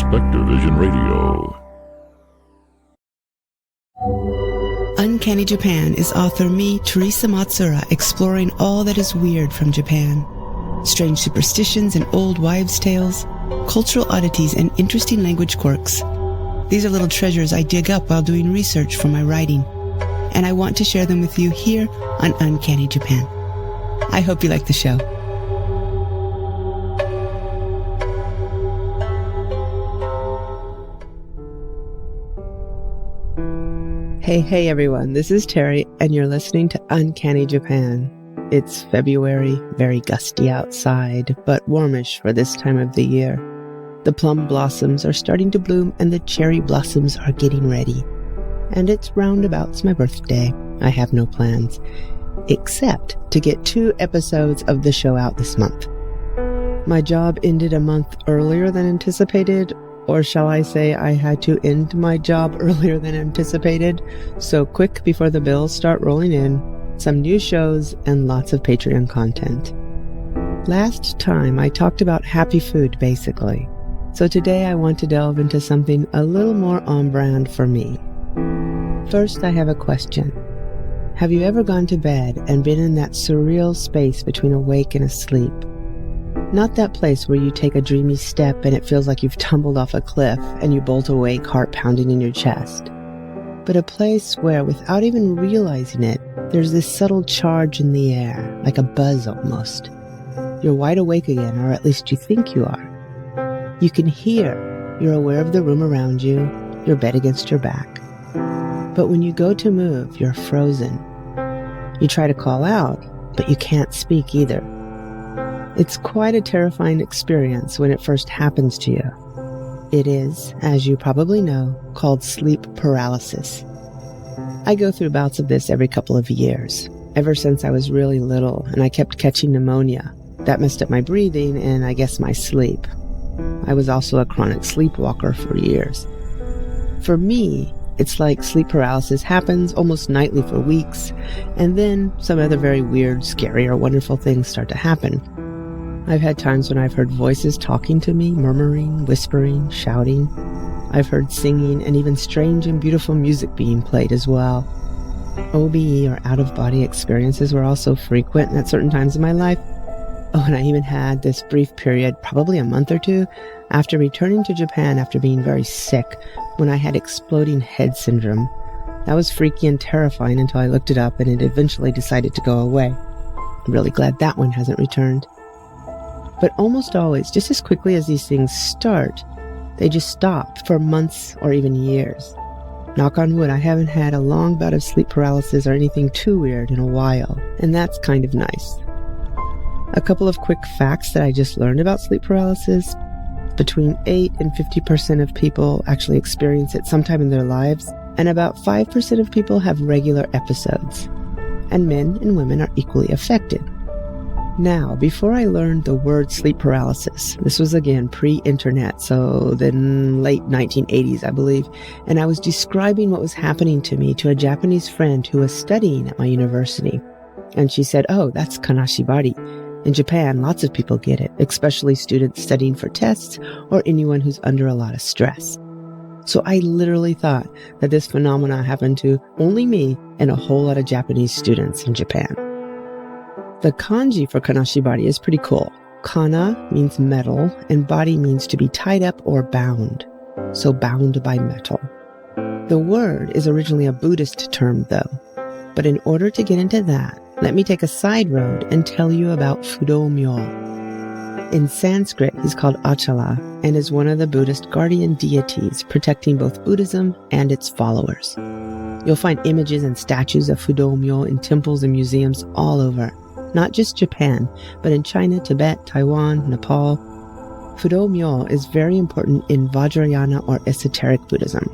SpectreVision Radio. Uncanny Japan is author me, Teresa Matsura, exploring all that is weird from Japan. Strange superstitions and old wives' tales, cultural oddities and interesting language quirks. These are little treasures I dig up while doing research for my writing, and I want to share them with you here on Uncanny Japan. I hope you like the show. Hey everyone, this is Terry, and you're listening to Uncanny Japan. It's February, very gusty outside, but warmish for this time of the year. The plum blossoms are starting to bloom, and the cherry blossoms are getting ready. And it's roundabouts my birthday. I have no plans, except to get 2 episodes of the show out this month. My job ended a month earlier than anticipated, or shall I say I had to end my job earlier than anticipated, so quick before the bills start rolling in, some new shows and lots of Patreon content. Last time I talked about happy food, basically, so today I want to delve into something a little more on brand for me. First, I have a question. Have you ever gone to bed and been in that surreal space between awake and asleep? Not that place where you take a dreamy step and it feels like you've tumbled off a cliff and you bolt awake, heart pounding in your chest. But a place where, without even realizing it, there's this subtle charge in the air, like a buzz almost. You're wide awake again, or at least you think you are. You can hear, you're aware of the room around you, your bed against your back. But when you go to move, you're frozen. You try to call out, but you can't speak either. It's quite a terrifying experience when it first happens to you. It is, as you probably know, called sleep paralysis. I go through bouts of this every couple of years, ever since I was really little, and I kept catching pneumonia. That messed up my breathing and I guess my sleep. I was also a chronic sleepwalker for years. For me, it's like sleep paralysis happens almost nightly for weeks, and then some other very weird, scary, or wonderful things start to happen. I've had times when I've heard voices talking to me, murmuring, whispering, shouting. I've heard singing and even strange and beautiful music being played as well. OBE, or out-of-body experiences, were also frequent at certain times in my life. Oh, and I even had this brief period, probably a month or 2, after returning to Japan after being very sick, when I had exploding head syndrome. That was freaky and terrifying until I looked it up and it eventually decided to go away. I'm really glad that one hasn't returned. But almost always, just as quickly as these things start, they just stop for months or even years. Knock on wood, I haven't had a long bout of sleep paralysis or anything too weird in a while, and that's kind of nice. A couple of quick facts that I just learned about sleep paralysis. Between 8 and 50% of people actually experience it sometime in their lives, and about 5% of people have regular episodes. And men and women are equally affected. Now, before I learned the word sleep paralysis, this was again pre-internet, so then late 1980s, I believe, and I was describing what was happening to me to a Japanese friend who was studying at my university. And she said, "Oh, that's Kanashibari. In Japan, lots of people get it, especially students studying for tests or anyone who's under a lot of stress." So I literally thought that this phenomena happened to only me and a whole lot of Japanese students in Japan. The kanji for Kanashibari is pretty cool. Kana means metal, and bari means to be tied up or bound. So bound by metal. The word is originally a Buddhist term, though. But in order to get into that, let me take a side road and tell you about Fudo-myo. In Sanskrit, he's called Achala, and is one of the Buddhist guardian deities, protecting both Buddhism and its followers. You'll find images and statues of Fudo-myo in temples and museums all over. Not just Japan, but in China, Tibet, Taiwan, Nepal. Fudo-myo is very important in Vajrayana or esoteric Buddhism.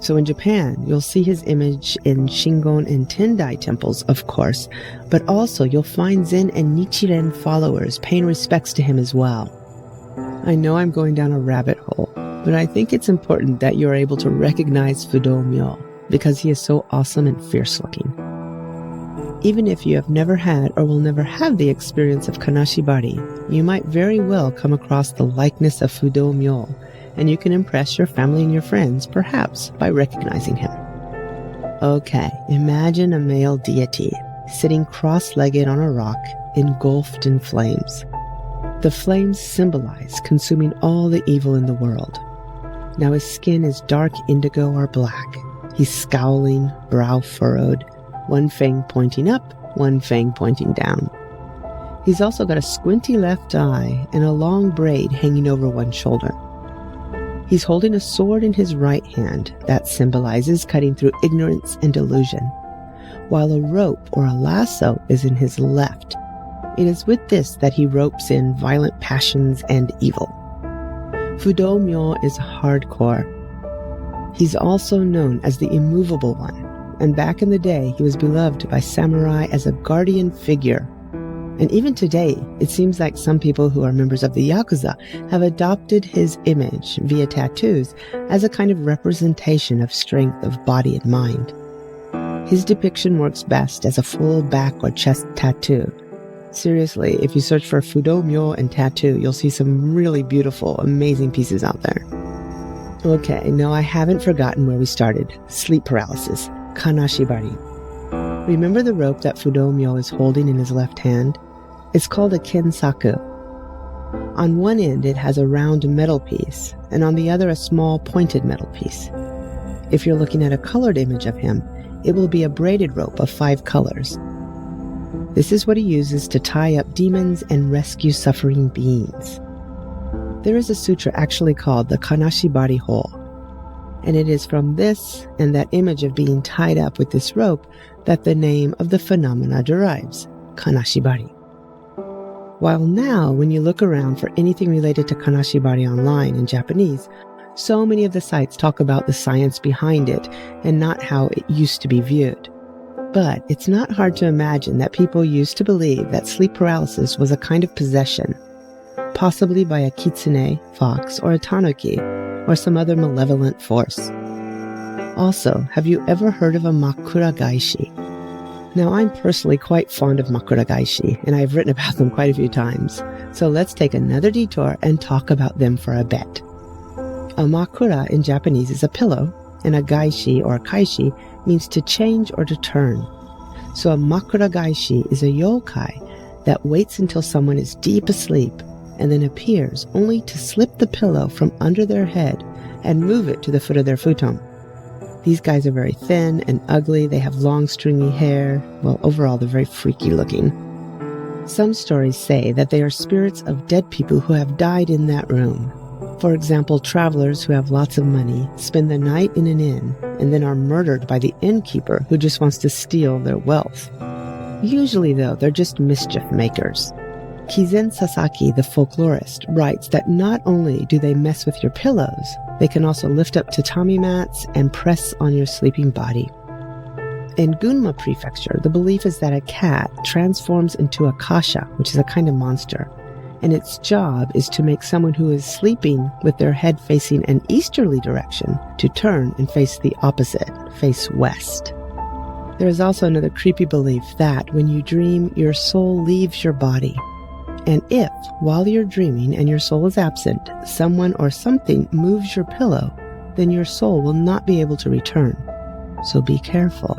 So in Japan, you'll see his image in Shingon and Tendai temples, of course, but also you'll find Zen and Nichiren followers paying respects to him as well. I know I'm going down a rabbit hole, but I think it's important that you're able to recognize Fudo-myo because he is so awesome and fierce looking. Even if you have never had or will never have the experience of Kanashibari, you might very well come across the likeness of Fudo-myo, and you can impress your family and your friends, perhaps, by recognizing him. Okay, imagine a male deity sitting cross-legged on a rock, engulfed in flames. The flames symbolize consuming all the evil in the world. Now his skin is dark indigo or black. He's scowling, brow furrowed, one fang pointing up, one fang pointing down. He's also got a squinty left eye and a long braid hanging over one shoulder. He's holding a sword in his right hand that symbolizes cutting through ignorance and delusion, while a rope or a lasso is in his left. It is with this that he ropes in violent passions and evil. Fudo-myo is hardcore. He's also known as the immovable one, and back in the day he was beloved by samurai as a guardian figure. And even today, it seems like some people who are members of the Yakuza have adopted his image via tattoos as a kind of representation of strength of body and mind. His depiction works best as a full back or chest tattoo. Seriously, if you search for Fudo-myo and tattoo, you'll see some really beautiful, amazing pieces out there. Okay, no, I haven't forgotten where we started. Sleep paralysis, Kanashibari. Remember the rope that Fudo-myo is holding in his left hand? It's called a kensaku. On one end, it has a round metal piece, and on the other, a small pointed metal piece. If you're looking at a colored image of him, it will be a braided rope of 5 colors. This is what he uses to tie up demons and rescue suffering beings. There is a sutra actually called the Kanashibari hole, and it is from this and that image of being tied up with this rope that the name of the phenomena derives, Kanashibari. While now, when you look around for anything related to Kanashibari online in Japanese, so many of the sites talk about the science behind it and not how it used to be viewed. But it's not hard to imagine that people used to believe that sleep paralysis was a kind of possession, possibly by a kitsune, fox, or a tanuki, or some other malevolent force. Also, have you ever heard of a makura gaishi? Now, I'm personally quite fond of makura gaishi, and I've written about them quite a few times. So let's take another detour and talk about them for a bit. A makura in Japanese is a pillow, and a gaishi or kaishi means to change or to turn. So a makura gaishi is a yōkai that waits until someone is deep asleep and then appears only to slip the pillow from under their head and move it to the foot of their futon. These guys are very thin and ugly. They have long stringy hair. Well, overall, they're very freaky looking. Some stories say that they are spirits of dead people who have died in that room. For example, travelers who have lots of money spend the night in an inn and then are murdered by the innkeeper who just wants to steal their wealth. Usually, though, they're just mischief makers. Kizen Sasaki, the folklorist, writes that not only do they mess with your pillows, they can also lift up tatami mats and press on your sleeping body. In Gunma Prefecture, the belief is that a cat transforms into a kasha, which is a kind of monster, and its job is to make someone who is sleeping with their head facing an easterly direction to turn and face the opposite, face west. There is also another creepy belief that when you dream, your soul leaves your body. And if, while you're dreaming and your soul is absent, someone or something moves your pillow, then your soul will not be able to return. So be careful.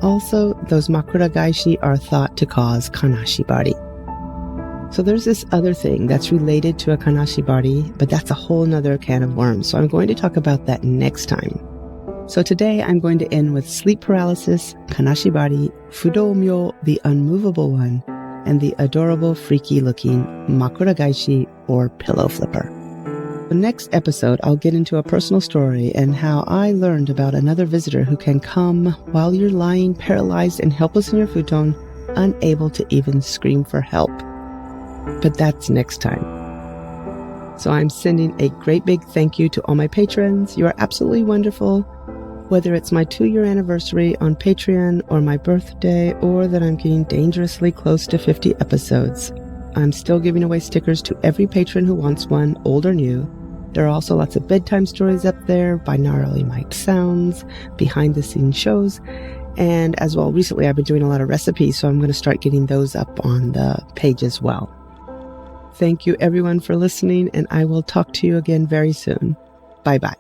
Also, those makura gaishi are thought to cause kanashibari. So there's this other thing that's related to a kanashibari, but that's a whole nother can of worms. So I'm going to talk about that next time. So today I'm going to end with sleep paralysis, kanashibari, Fudo-myo, the unmovable one, and the adorable, freaky-looking makura gaishi, or pillow flipper. The next episode, I'll get into a personal story and how I learned about another visitor who can come while you're lying paralyzed and helpless in your futon, unable to even scream for help. But that's next time. So I'm sending a great big thank you to all my patrons. You are absolutely wonderful. Whether it's my 2-year anniversary on Patreon or my birthday, or that I'm getting dangerously close to 50 episodes, I'm still giving away stickers to every patron who wants one, old or new. There are also lots of bedtime stories up there, binaurally mic'd sounds, behind-the-scenes shows, And as well, recently I've been doing a lot of recipes, so I'm going to start getting those up on the page as well. Thank you everyone for listening, and I will talk to you again very soon. Bye-bye.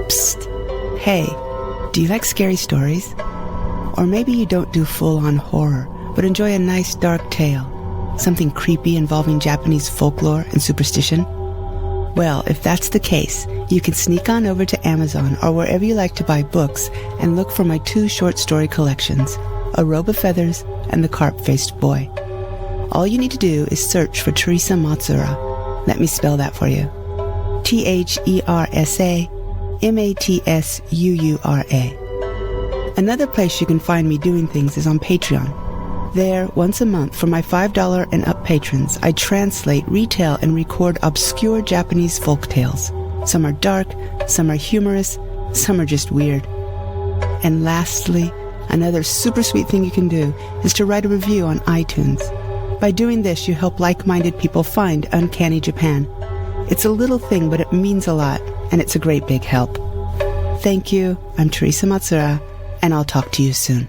Psst. Hey, do you like scary stories? Or maybe you don't do full-on horror, but enjoy a nice dark tale, something creepy involving Japanese folklore and superstition? Well, if that's the case, you can sneak on over to Amazon or wherever you like to buy books and look for my 2 short story collections, A Robe of Feathers and The Carp-Faced Boy. All you need to do is search for Teresa Matsuura. Let me spell that for you. TheresaMatsuura. Another place you can find me doing things is on Patreon. There, once a month, for my $5 and up patrons, I translate, retell, and record obscure Japanese folk tales. Some are dark, some are humorous, some are just weird. And lastly, another super sweet thing you can do is to write a review on iTunes. By doing this, you help like-minded people find Uncanny Japan. It's a little thing, but it means a lot, and it's a great big help. Thank you. I'm Teresa Matsuura, and I'll talk to you soon.